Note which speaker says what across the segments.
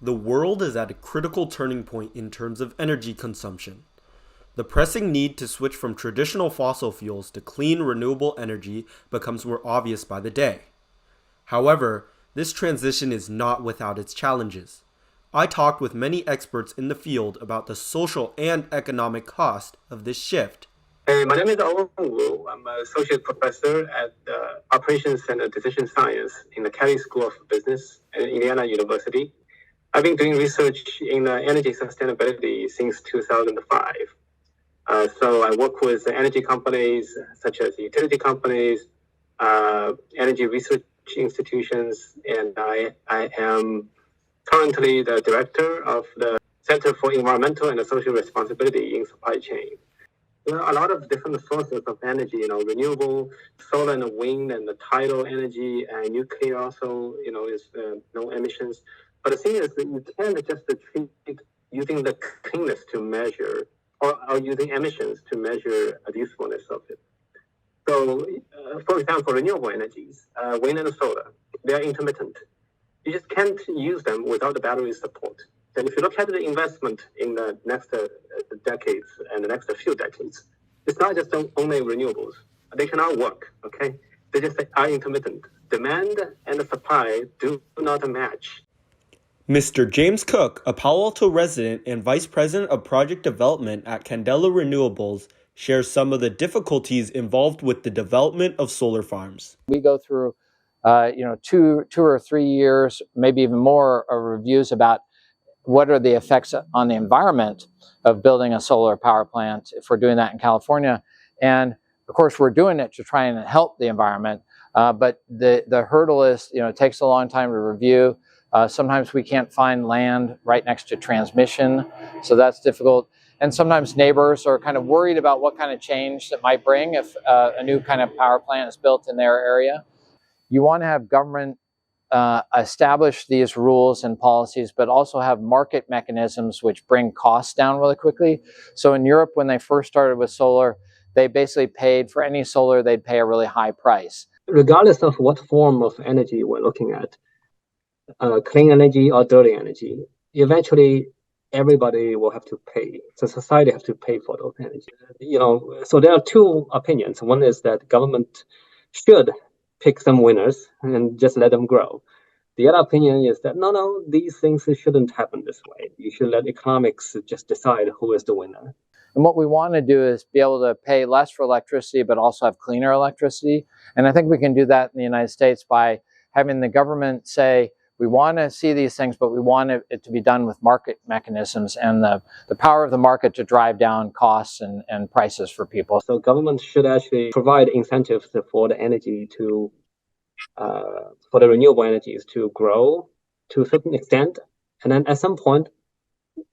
Speaker 1: The world is at a critical turning point in terms of energy consumption. The pressing need to switch from traditional fossil fuels to clean, renewable energy becomes more obvious by the day. However, this transition is not without its challenges. I talked with many experts in the field about the social and economic cost of this shift.
Speaker 2: Hey, my name is Wong. I'm an associate professor at Operations and Decision Science in the Kelly School of Business at Indiana University. I've been doing research in energy sustainability since 2005. So I work with energy companies such as utility companies, energy research institutions, and I am currently the director of the Center for Environmental and Social Responsibility in Supply Chain. There are a lot of different sources of energy, renewable, solar and wind and the tidal energy, and nuclear also, is no emissions. But the thing is that you can't just treat using the cleanness to measure or using emissions to measure the usefulness of it. So, for example, renewable energies, wind and solar, they are intermittent. You just can't use them without the battery support. And if you look at the investment in the next decades and the next few decades, it's not just only renewables. They cannot work, okay? They just are intermittent. Demand and the supply do not match.
Speaker 1: Mr. James Cook, a Palo Alto resident and Vice President of Project Development at Candela Renewables, shares some of the difficulties involved with the development of solar farms.
Speaker 3: We go through, 2 or 3 years, maybe even more, of reviews about what are the effects on the environment of building a solar power plant if we're doing that in California. And of course, we're doing it to try and help the environment. But the hurdle is, it takes a long time to review. Sometimes we can't find land right next to transmission, so that's difficult. And sometimes neighbors are kind of worried about what kind of change that might bring if a new kind of power plant is built in their area. You want to have government establish these rules and policies, but also have market mechanisms which bring costs down really quickly. So in Europe, when they first started with solar, they basically paid for any solar, they'd pay a really high price.
Speaker 2: Regardless of what form of energy we're looking at, clean energy or dirty energy, eventually everybody will have to pay. So society has to pay for those energy. So there are two opinions. One is that government should pick some winners and just let them grow. The other opinion is that no, these things shouldn't happen this way. You should let economics just decide who is the winner.
Speaker 3: And what we want to do is be able to pay less for electricity, but also have cleaner electricity. And I think we can do that in the United States by having the government say, we want to see these things, but we want it to be done with market mechanisms and the power of the market to drive down costs and prices for people.
Speaker 2: So government should actually provide incentives for the energy to, for the renewable energies to grow to a certain extent. And then at some point,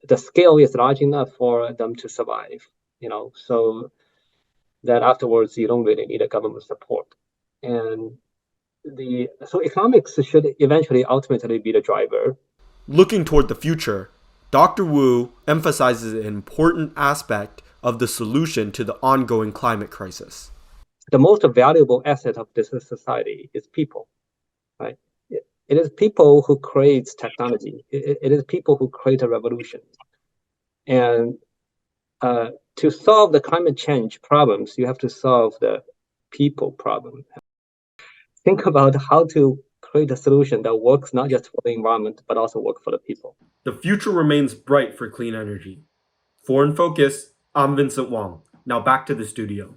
Speaker 2: the scale is large enough for them to survive, so that afterwards you don't really need a government support. And so economics should eventually ultimately be the driver.
Speaker 1: Looking toward the future, Dr. Wu emphasizes an important aspect of the solution to the ongoing climate crisis.
Speaker 2: The most valuable asset of this society is people, right? It is people who create technology. It is people who create a revolution. And to solve the climate change problems, you have to solve the people problem. Think about how to create a solution that works not just for the environment, but also work for the people.
Speaker 1: The future remains bright for clean energy. For InFocus, I'm Vincent Wong. Now back to the studio.